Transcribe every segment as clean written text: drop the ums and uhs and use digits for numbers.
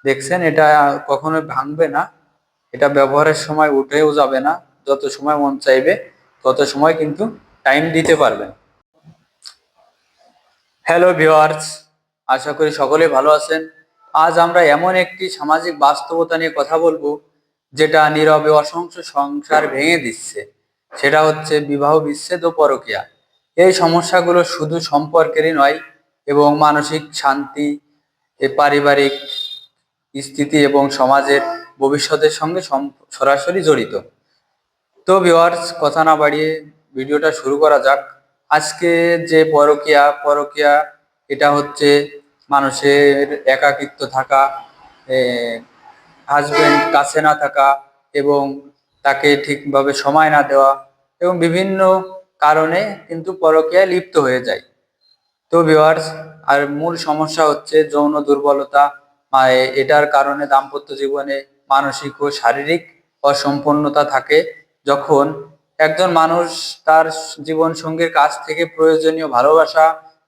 দেখছেন, এটা কখনোই ভাঙবে না, এটা ব্যবহারের সময় উঠেও যাবে না। যত সময় মন চাইবে তত সময় কিন্তু টাইম দিতে পারবেন। হ্যালো ভিউয়ার্স, আশা করি সকলেই ভালো আছেন। আজ আমরা এমন একটি সামাজিক বাস্তবতা নিয়ে কথা বলবো যেটা নীরবে অসংখ্য সংসার ভেঙে দিচ্ছে। সেটা হচ্ছে বিবাহ বিচ্ছেদ ও পরকীয়া। এই সমস্যাগুলো শুধু সম্পর্কেরই নয়, এবং মানসিক শান্তি, পারিবারিক স্থিতি এবং সমাজের ভবিষ্যতের সঙ্গে সরাসরি জড়িত। তো ভিউয়ার্স, কথা না বাড়িয়ে ভিডিওটা শুরু করা যাক। আজকে যে পরকীয়া এটা হচ্ছে মানুষের একাকিত্ব থাকা, হাজবেন্ড কাছে না থাকা, এবং তাকে ঠিকভাবে সময় না দেওয়া, এবং বিভিন্ন কারণে কিন্তু পরকীয়ায় লিপ্ত হয়ে যায়। তো ভিউয়ার্স, আর মূল সমস্যা হচ্ছে যৌন দুর্বলতা। এটার কারণে দাম্পত্য জীবনে মানসিক ও শারীরিক অসম্পূর্ণতা থাকে। যখন একজন মানুষ তার জীবন সঙ্গীর কাছ থেকে প্রয়োজনীয় ভালোবাসা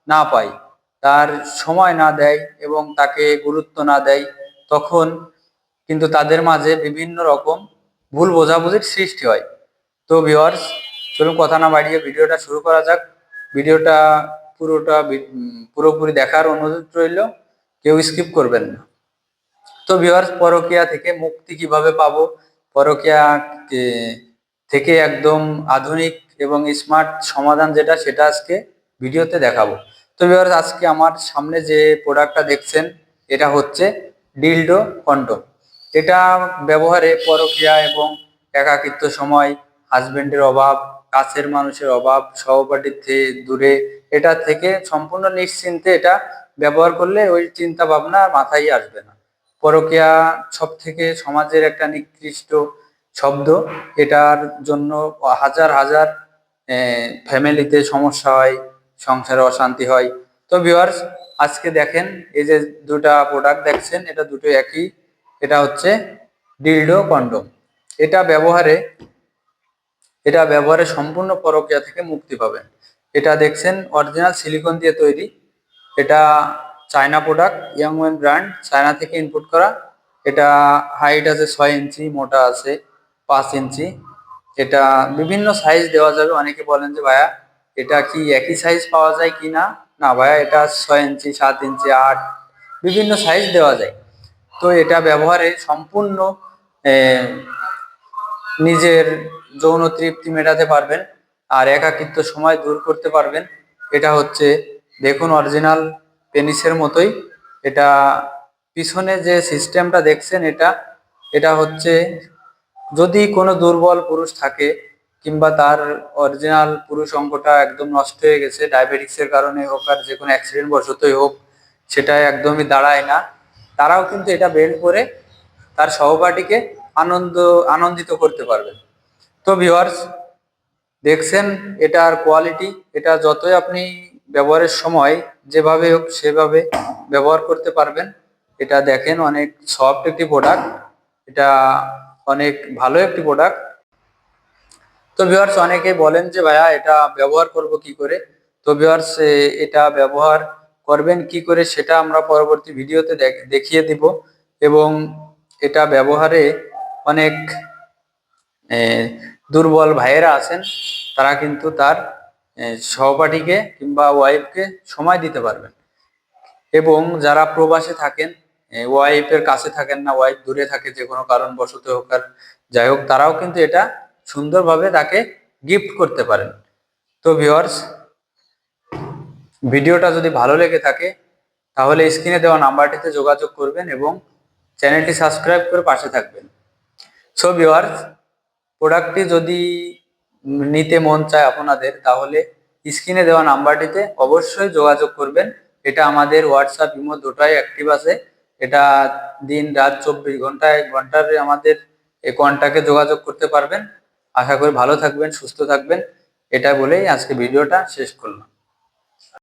না পায়, তার সময় না দেয় এবং তাকে গুরুত্ব না দেয়, তখন কিন্তু তাদের মাঝে বিভিন্ন রকম ভুল বোঝাবুঝির সৃষ্টি হয়। তো ভিউয়ার্স, চলুন কথা না বাড়িয়ে ভিডিওটা শুরু করা যাক। ভিডিওটা পুরোপুরি দেখার অনুরোধ রইল, কেউ স্কিপ করবেন না। তো ভিউয়ার্স, পরকীয়া থেকে মুক্তি কিভাবে পাবো, পরকীয়া থেকে একদম আধুনিক এবং স্মার্ট সমাধান যেটা, সেটা আজকে ভিডিওতে দেখাবো। তো ভিউয়ার্স, আজকে আমার সামনে যে প্রোডাক্টটা দেখছেন, এটা হচ্ছে ডিলডো কন্ডোম। এটা ব্যবহারে পরকীয়া এবং একাকিত্ব সময়, হাজবেন্ডের অভাব, কাছের মানুষের অভাব, সহপাঠীর থেকে দূরে, এটা থেকে সম্পূর্ণ নিশ্চিন্তে এটা ব্যবহার করলে ওই চিন্তা ভাবনা মাথায় আসবে না। পরকীয়া সব থেকে সমাজের একটা নিকৃষ্ট শব্দ। এটার জন্য হাজার হাজার ফ্যামিলিতে সমস্যা হয়, সংসারে অশান্তি হয়। তো ভিউয়ার্স, আজকে দেখেন, এই যে দুটা প্রোডাক্ট দেখছেন, এটা দুটো একই। এটা হচ্ছে ডিলডো কন্ডোম। এটা ব্যবহারে সম্পূর্ণ পরকীয়া থেকে মুক্তি পাবেন। এটা দেখছেন অরিজিনাল সিলিকন দিয়ে তৈরি। এটা চায়না প্রোডাক্ট, ইয়াংম্যান ব্র্যান্ড, চায়না থেকে ইনপুট করা। এটা হাইট আছে 6 ইঞ্চি, মোটা আছে 5 ইঞ্চি। এটা বিভিন্ন সাইজ দেওয়া যাবে। অনেকে বলেন যে ভাইয়া এটা কি একই সাইজ পাওয়া যায় কি না। না ভাইয়া, এটা 6 ইঞ্চি, 7 ইঞ্চি, 8, বিভিন্ন সাইজ দেওয়া যায়। তো এটা ব্যবহারে সম্পূর্ণ নিজের যৌন তৃপ্তি মেটাতে পারবেন, আর একাকিত্ব সময় দূর করতে পারবেন। এটা হচ্ছে, দেখুন, অরিজিনাল পেনিসের মতোই। এটা পিছনে যে সিস্টেমটা দেখছেন, এটা হচ্ছে, যদি কোনো দুর্বল পুরুষ থাকে, কিংবা তার অরিজিনাল পুরুষ অঙ্গটা একদম নষ্ট হয়ে গেছে, ডায়াবেটিক্সের কারণে হোক আর যে কোনো অ্যাক্সিডেন্ট বশতই হোক, সেটা একদমই দাঁড়ায় না, তারাও কিন্তু এটা বের করে তার সহপাঠীকে আনন্দিত করতে পারবেন। তো ভিউয়ার্স, দেখছেন এটার কোয়ালিটি। এটা যতই আপনি ব্যবহারের সময় যেভাবে হোক সেভাবে ব্যবহার করতে পারবেন। এটা দেখেন, অনেক সফট একটি প্রোডাক্ট, এটা অনেক ভালো একটি প্রোডাক্ট। তো ভিউয়ার্স, অনেকেই বলেন যে ভাইয়া এটা ব্যবহার করব কি করে। তো ভিউয়ার্স, এটা ব্যবহার করবেন কি করে সেটা আমরা পরবর্তী ভিডিওতে দেখিয়ে দিব। এবং এটা ব্যবহারে অনেক দুর্বল ভাইয়েরা আছেন, তারা কিন্তু তার সহপাঠীকে কিংবা ওয়াইফকে সময় দিতে পারবেন। এবং যারা প্রবাসে থাকেন, ওয়াইফের কাছে থাকেন না, ওয়াইফ দূরে থাকে যে কোনো কারণবশত হোক আর যাই হোক, তারাও কিন্তু এটা সুন্দরভাবে তাকে গিফট করতে পারেন। তো ভিউয়ার্স, ভিডিওটা যদি ভালো লেগে থাকে তাহলে স্ক্রিনে দেওয়া নাম্বারটিতে যোগাযোগ করবেন এবং চ্যানেলটি সাবস্ক্রাইব করে পাশে থাকবেন। সো ভিউয়ার্স, প্রোডাক্টটি যদি নিতে মন চায় আপনাদের, তাহলে স্ক্রিনে দেওয়া নাম্বারটিতে অবশ্যই যোগাযোগ করবেন। এটা আমাদের হোয়াটসঅ্যাপ, ইমো দুটাই অ্যাক্টিভ আছে। এটা দিন রাত 24 ঘন্টার আমাদের এই কন্ট্যাক্টে যোগাযোগ করতে পারবেন। আশা করি ভালো থাকবেন, সুস্থ থাকবেন। এটা বলেই আজকে ভিডিওটা শেষ করলাম।